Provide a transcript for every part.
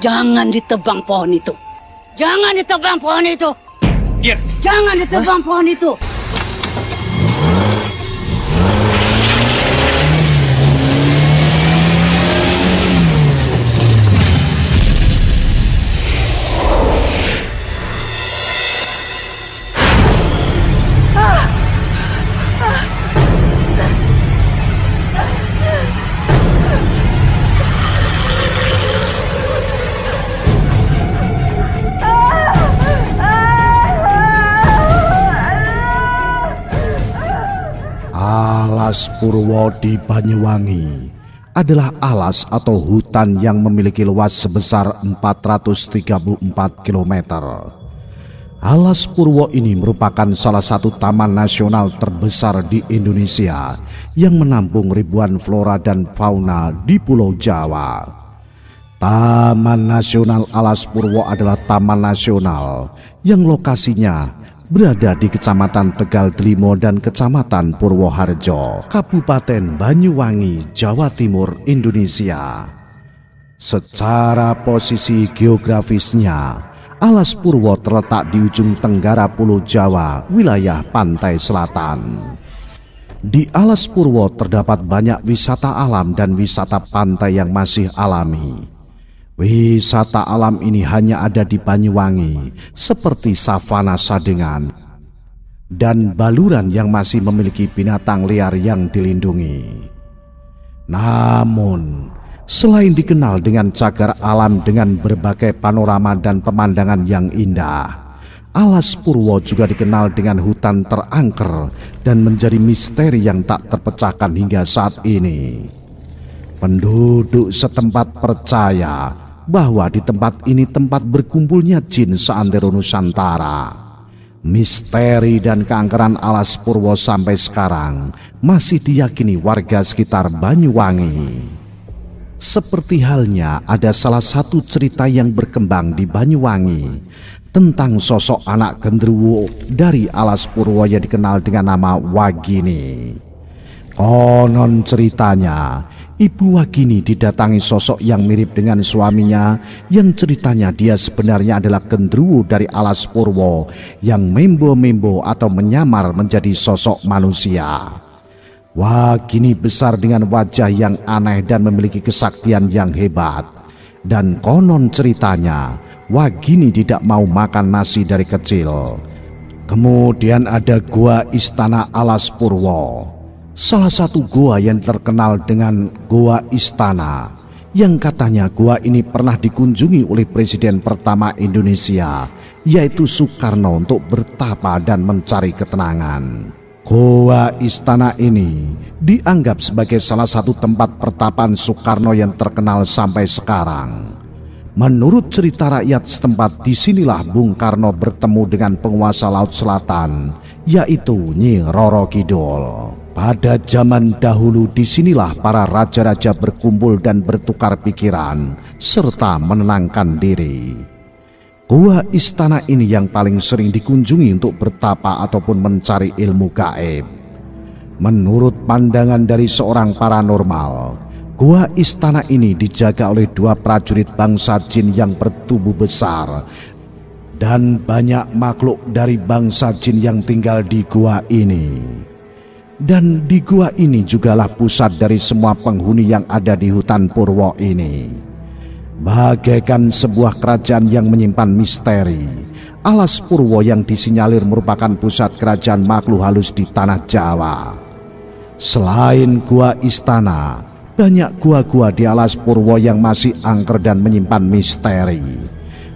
Jangan ditebang pohon itu. Jangan ditebang pohon itu. Iya. Jangan ditebang pohon itu. Alas Purwo di Banyuwangi adalah alas atau hutan yang memiliki luas sebesar 434 km. Alas Purwo ini merupakan salah satu taman nasional terbesar di Indonesia yang menampung ribuan flora dan fauna di Pulau Jawa. Taman Nasional Alas Purwo adalah taman nasional yang lokasinya berada di Kecamatan Tegal Delimo dan Kecamatan Purwoharjo, Kabupaten Banyuwangi, Jawa Timur, Indonesia. Secara posisi geografisnya, Alas Purwo terletak di ujung tenggara Pulau Jawa, wilayah pantai selatan. Di Alas Purwo terdapat banyak wisata alam dan wisata pantai yang masih alami. Wisata alam ini hanya ada di Banyuwangi, seperti savana Sadengan dan baluran yang masih memiliki binatang liar yang dilindungi. Namun, selain dikenal dengan cagar alam dengan berbagai panorama dan pemandangan yang indah, Alas Purwo juga dikenal dengan hutan terangker dan menjadi misteri yang tak terpecahkan hingga saat ini. Penduduk setempat percaya bahwa di tempat ini tempat berkumpulnya jin seantero Nusantara. Misteri dan keangkeran Alas Purwo sampai sekarang masih diyakini warga sekitar Banyuwangi. Seperti halnya ada salah satu cerita yang berkembang di Banyuwangi tentang sosok anak genderuwo dari Alas Purwo yang dikenal dengan nama Wagini. Konon ceritanya, Ibu Wagini didatangi sosok yang mirip dengan suaminya yang ceritanya dia sebenarnya adalah genderuwo dari Alas Purwo yang membo-membo atau menyamar menjadi sosok manusia. Wagini besar dengan wajah yang aneh dan memiliki kesaktian yang hebat. Dan konon ceritanya, Wagini tidak mau makan nasi dari kecil. Kemudian ada Gua Istana Alas Purwo, salah satu gua yang terkenal dengan Gua Istana, yang katanya gua ini pernah dikunjungi oleh Presiden pertama Indonesia, yaitu Soekarno, untuk bertapa dan mencari ketenangan. Gua Istana ini dianggap sebagai salah satu tempat pertapaan Soekarno yang terkenal sampai sekarang. Menurut cerita rakyat setempat, disinilah Bung Karno bertemu dengan penguasa Laut Selatan, yaitu Nyi Roro Kidul. Pada zaman dahulu disinilah para raja-raja berkumpul dan bertukar pikiran, serta menenangkan diri. Gua Istana ini yang paling sering dikunjungi untuk bertapa ataupun mencari ilmu gaib. Menurut pandangan dari seorang paranormal, Gua Istana ini dijaga oleh dua prajurit bangsa jin yang bertubuh besar, dan banyak makhluk dari bangsa jin yang tinggal di gua ini. Dan di gua ini jugalah pusat dari semua penghuni yang ada di hutan Purwo ini. Bagaikan sebuah kerajaan yang menyimpan misteri, Alas Purwo yang disinyalir merupakan pusat kerajaan makhluk halus di tanah Jawa. Selain Gua Istana, banyak gua-gua di Alas Purwo yang masih angker dan menyimpan misteri.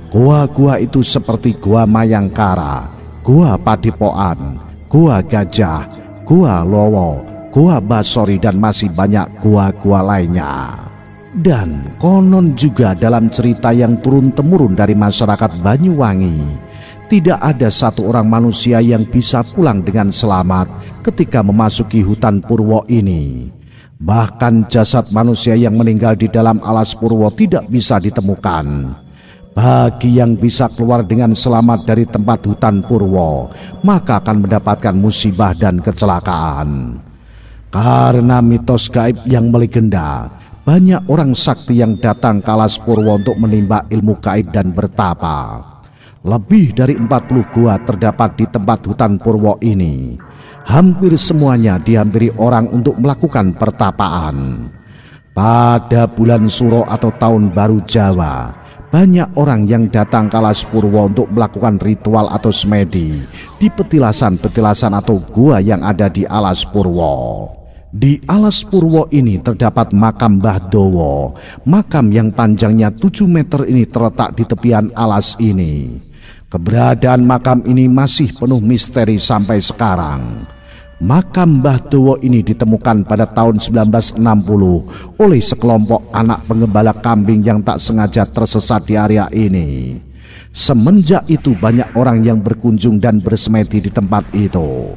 Gua-gua itu seperti Gua Mayangkara, Gua Padepokan, Gua Gajah, Gua Lowo, Gua Basori, dan masih banyak gua-gua lainnya. Dan konon juga dalam cerita yang turun-temurun dari masyarakat Banyuwangi, tidak ada satu orang manusia yang bisa pulang dengan selamat ketika memasuki hutan Purwo ini. Bahkan jasad manusia yang meninggal di dalam Alas Purwo tidak bisa ditemukan. Bagi yang bisa keluar dengan selamat dari tempat hutan Purwo, maka akan mendapatkan musibah dan kecelakaan. Karena mitos gaib yang melegenda, banyak orang sakti yang datang ke Alas Purwo untuk menimba ilmu gaib dan bertapa. Lebih dari 40 gua terdapat di tempat hutan Purwo ini. Hampir semuanya dihampiri orang untuk melakukan pertapaan. Pada bulan Suro atau Tahun Baru Jawa, banyak orang yang datang ke Alas Purwo untuk melakukan ritual atau semedi di petilasan-petilasan atau gua yang ada di Alas Purwo. Di Alas Purwo ini terdapat makam Mbah Dowo. Makam yang panjangnya 7 meter ini terletak di tepian alas ini. Keberadaan makam ini masih penuh misteri sampai sekarang. Makam Mbah Dowo ini ditemukan pada tahun 1960 oleh sekelompok anak pengembala kambing yang tak sengaja tersesat di area ini. Semenjak itu banyak orang yang berkunjung dan bersemedi di tempat itu.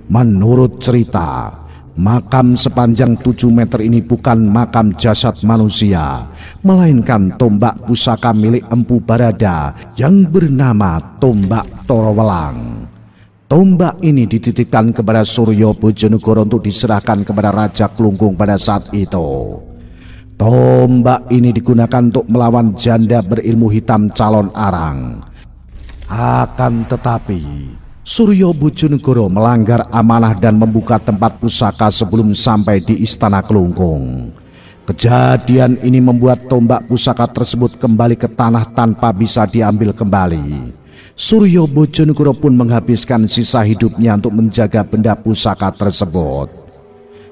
Menurut cerita, makam sepanjang 7 meter ini bukan makam jasad manusia, melainkan tombak pusaka milik Empu Barada yang bernama Tombak Torowelang. Tombak ini dititipkan kepada Suryo Bojonegoro untuk diserahkan kepada Raja Klungkung pada saat itu. Tombak ini digunakan untuk melawan janda berilmu hitam calon arang. Akan tetapi, Suryo Bojonegoro melanggar amanah dan membuka tempat pusaka sebelum sampai di Istana Klungkung. Kejadian ini membuat tombak pusaka tersebut kembali ke tanah tanpa bisa diambil kembali. Suryo Bojonegoro pun menghabiskan sisa hidupnya untuk menjaga benda pusaka tersebut.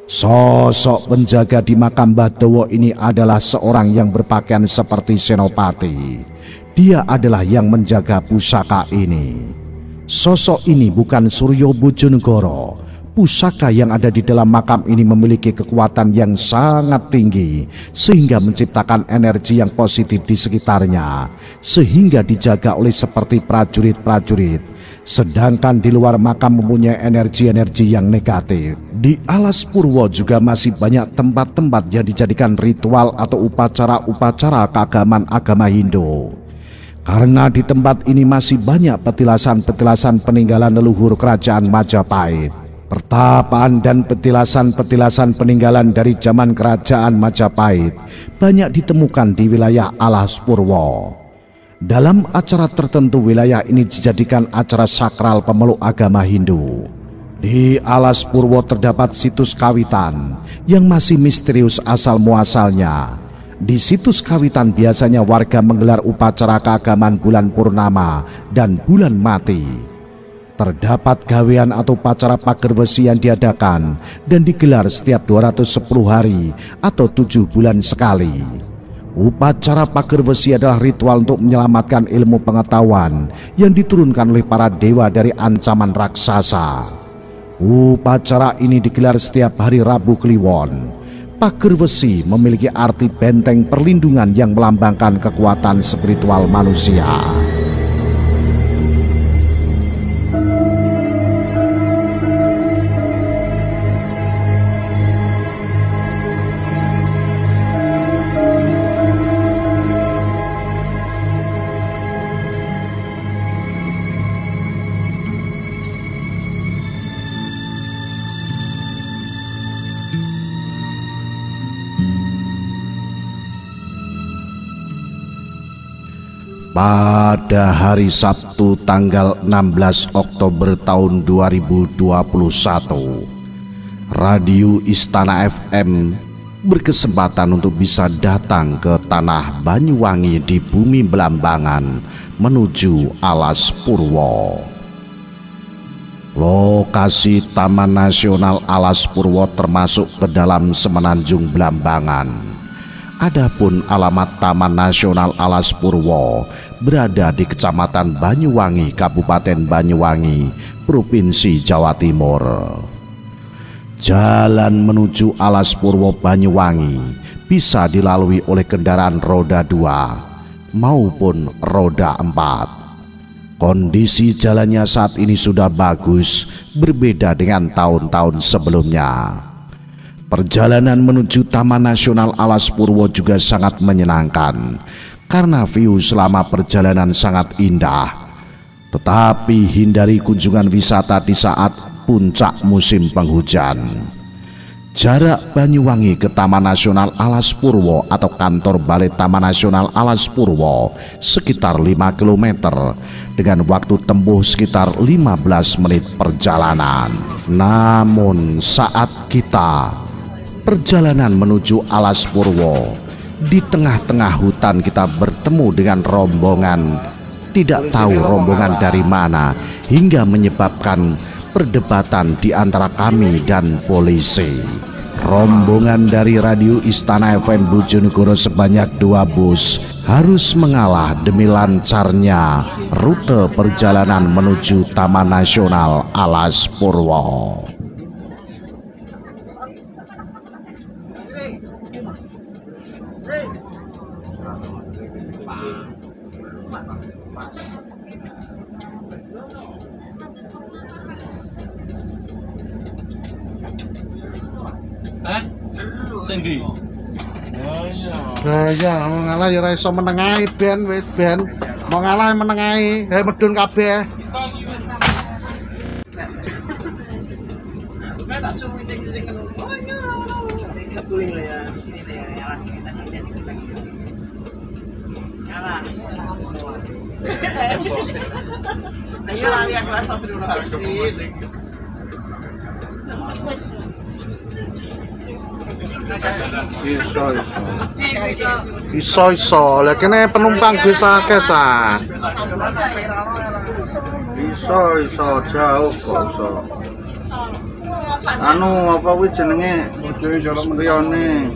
Sosok penjaga di makam Mbah Dowo ini adalah seorang yang berpakaian seperti senopati. Dia adalah yang menjaga pusaka ini. Sosok ini bukan Suryo Bojonegoro. Pusaka yang ada di dalam makam ini memiliki kekuatan yang sangat tinggi sehingga menciptakan energi yang positif di sekitarnya, sehingga dijaga oleh seperti prajurit-prajurit. Sedangkan di luar makam mempunyai energi-energi yang negatif. Di Alas Purwo juga masih banyak tempat-tempat yang dijadikan ritual atau upacara-upacara keagamaan agama Hindu. Karena di tempat ini masih banyak petilasan-petilasan peninggalan leluhur kerajaan Majapahit. Pertapaan dan petilasan-petilasan peninggalan dari zaman kerajaan Majapahit banyak ditemukan di wilayah Alas Purwo. Dalam acara tertentu wilayah ini dijadikan acara sakral pemeluk agama Hindu. Di Alas Purwo terdapat situs kawitan yang masih misterius asal muasalnya. Di situs kawitan biasanya warga menggelar upacara keagamaan bulan purnama dan bulan mati. Terdapat gawean atau upacara pager besi yang diadakan dan digelar setiap 210 hari atau 7 bulan sekali. Upacara pager besi adalah ritual untuk menyelamatkan ilmu pengetahuan yang diturunkan oleh para dewa dari ancaman raksasa. Upacara ini digelar setiap hari Rabu Kliwon. Pager besi memiliki arti benteng perlindungan yang melambangkan kekuatan spiritual manusia. Pada hari Sabtu tanggal 16 Oktober tahun 2021, Radio Istana FM berkesempatan untuk bisa datang ke tanah Banyuwangi di bumi Belambangan menuju Alas Purwo. Lokasi Taman Nasional Alas Purwo termasuk ke dalam Semenanjung Belambangan. Adapun alamat Taman Nasional Alas Purwo berada di Kecamatan Banyuwangi, Kabupaten Banyuwangi, Provinsi Jawa Timur. Jalan menuju Alas Purwo Banyuwangi bisa dilalui oleh kendaraan roda 2 maupun roda 4. Kondisi jalannya saat ini sudah bagus, berbeda dengan tahun-tahun sebelumnya. Perjalanan menuju Taman Nasional Alas Purwo juga sangat menyenangkan karena view selama perjalanan sangat indah. Tetapi hindari kunjungan wisata di saat puncak musim penghujan. Jarak Banyuwangi ke Taman Nasional Alas Purwo atau kantor Balai Taman Nasional Alas Purwo sekitar 5 km dengan waktu tempuh sekitar 15 menit perjalanan. Namun saat kita perjalanan menuju Alas Purwo, di tengah-tengah hutan kita bertemu dengan rombongan, tidak tahu rombongan dari mana, hingga menyebabkan perdebatan di antara kami dan polisi. Rombongan dari Radio Istana FM Bojonegoro sebanyak 2 bus harus mengalah demi lancarnya rute perjalanan menuju Taman Nasional Alas Purwo. Senggi. Nah iya, mau ngalah ya ra iso menengahi ben wis ben. Mau ngalah menengahi, medun kabeh. Iso, lah kene penumpang bisa akeh cah. Iso jauh kok iso. Anu apa kuwi jenenge spiyone.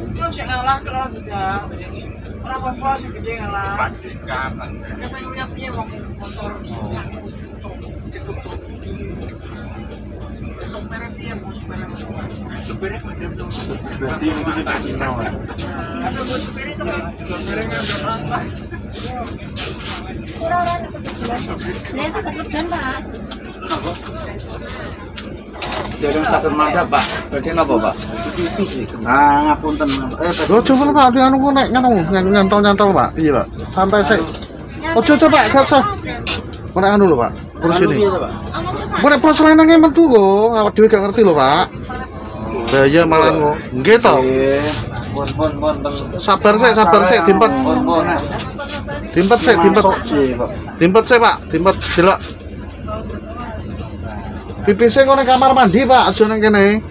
Ora apa-apa sing gede ngalah. Jadi sakit mata Pak, berarti apa Pak? Ah ngapunten. Coba Pak, di anu nek nyantol Pak. Iya Pak. Santai sik. Ojo Pak, gak. Nek anu lho Pak. Terus ini. Nek pos lanange metu lho, awak dhewe gak ngerti lho Pak. Bahaya malah ngono. Nggih to. Pon. Sabar sik, dimpet. Pon. Dimpet sik, Dimpet sik Pak, dimpet delok. Pipise kok ning kamar mandi Pak, aja ning kene.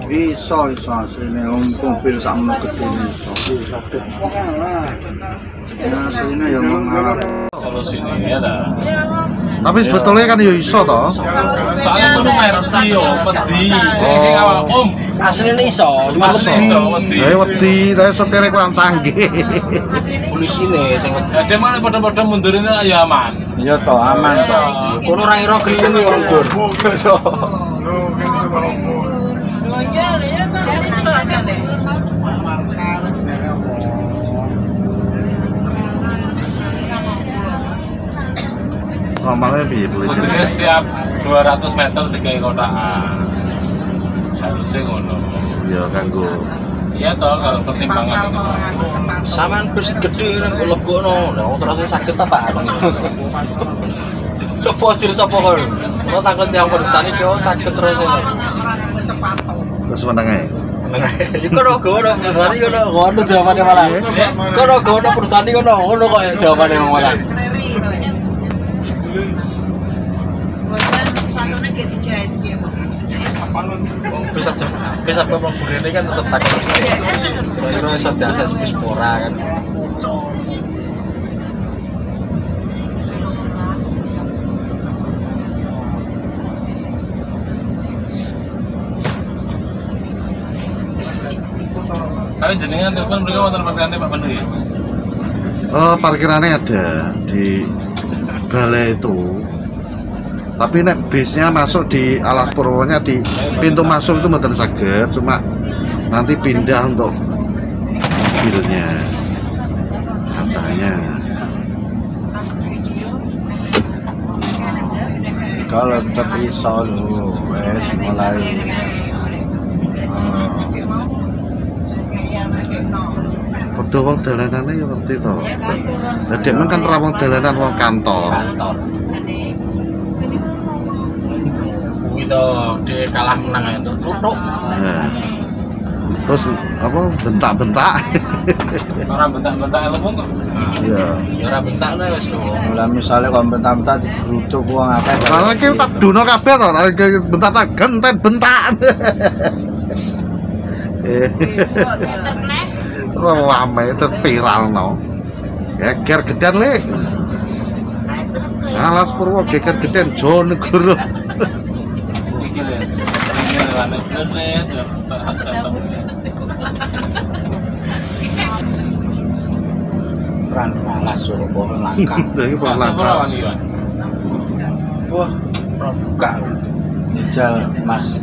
Iso sini mobil sakmono gedene iso. Ya sini ya mengalah. Solusine ya ta. Tapi sebetulnya kan ya iso to. Soalnya kudu mercy yo, wedi. Sing awal Asline iso, cuma wedi. Wedi, tapi sopire kurang canggih. polisine sing Ada mana padha-padha mundurine ya aman. iya to, aman to. Kono ora ira gelem yo mundur. Ngomongnya piye polisi? Mundurnya setiap 200 meter 3 kotaan. Harusnya ngono. Ya kanggo. Iya toh kalau persimpangan itu. Saman bus gede nang lebokno. Lah wong terus sakit apa? Sopo jir sapa kon? Kok takut yang berdani yo sakit terus ini. Terus menengae. Iku ora gono berdani ngono jawabane malah. Kok ora gono berdani ngono kok jawabane malah. Bisa pembunuh ini kan tetap takut. Soalnya sudah ada spora kan. Tapi jenengan telepon mereka wonten parkirannya Pak Pandu ya? Oh, parkirannya ada di balai itu. Tapi nek bisnya masuk di Alas Purwonya di pintu masuk itu mboten saged, cuma nanti pindah untuk mobilnya. Katanya. Kalau tetap iso lho, wes mulai Padha wong dalanane ya ngerti to. Dadi men kan ra wong dalanan wong kantor. Kuwi to de kalah menang itu tutuk. Nah. Terus apa bentak-bentak. Ora bentak-bentak ilmu kok. Iya. Ya ora bentak lah wis lho. Lah misale kon bentak-bentak digrutuk wong akeh. Malah ki tak duno kabeh to, bentak tak genten bentak. Rame terpiral no. Geger gedan le. Alas Purwo geger gedan Jonegoro. Iki lho. Ini ana kene tak hancam. Ran alas Surabaya langkang. Iki Ora langkah. wani ya. Wah, buka. Jal Mas.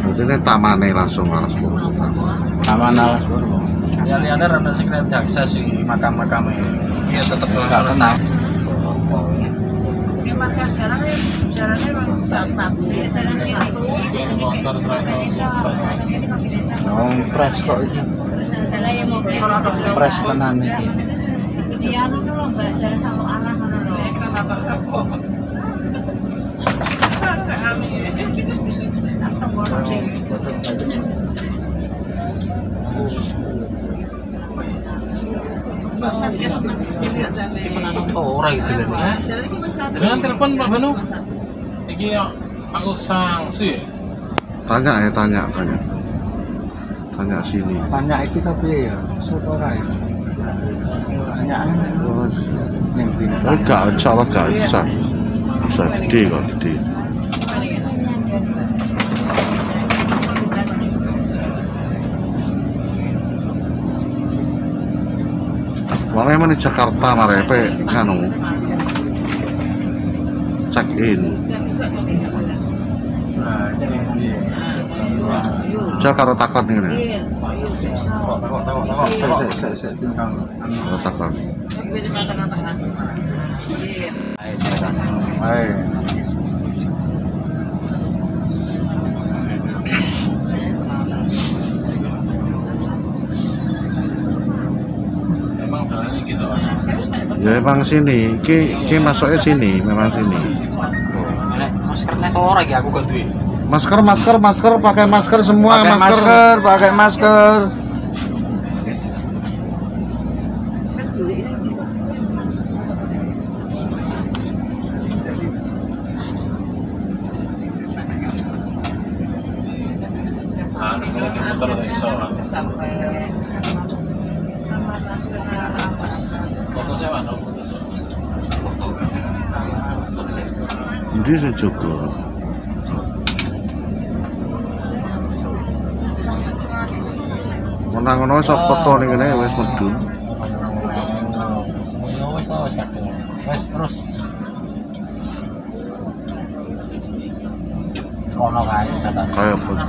Berarti ini tamane langsung Alas Purwo. Taman alas Surabaya. Ya liane ana sing nek diakses iki makam-makam e. Ya tetep Enggak tenang. Jalannya memang sangat Ini motor terasa. Wong pres kok iki. Pres tenan iki. Anu lho Mbak, jalan sama anak ngono lho. Ora iki lho. Dengan telepon Pak Banu. Iki aku sanksi. Tanya tanya sini. Tanya iki tapi ya, sok ora ya. Tanya ning dina. Enggak, insyaallah enggak bisa. Bisa gede kok, gede. Wong emang di Jakarta marepe nganu. Check in. Jakarta takon ngene. Jakarta takon. Hai. Emang jalannya gitu. Ya emang sini, ki masuknya sini, memang sini. Maskernya ora iki aku gak duwe. Masker, pakai masker semua, Pakai masker. Ah, ini motor tak iso. Foto sewa no, foto sewa. Ini sih juga. Menang-menang sok foto nih kene wis medun. Wis kadung. Wis terus. Kono kae kata. Kayak foto.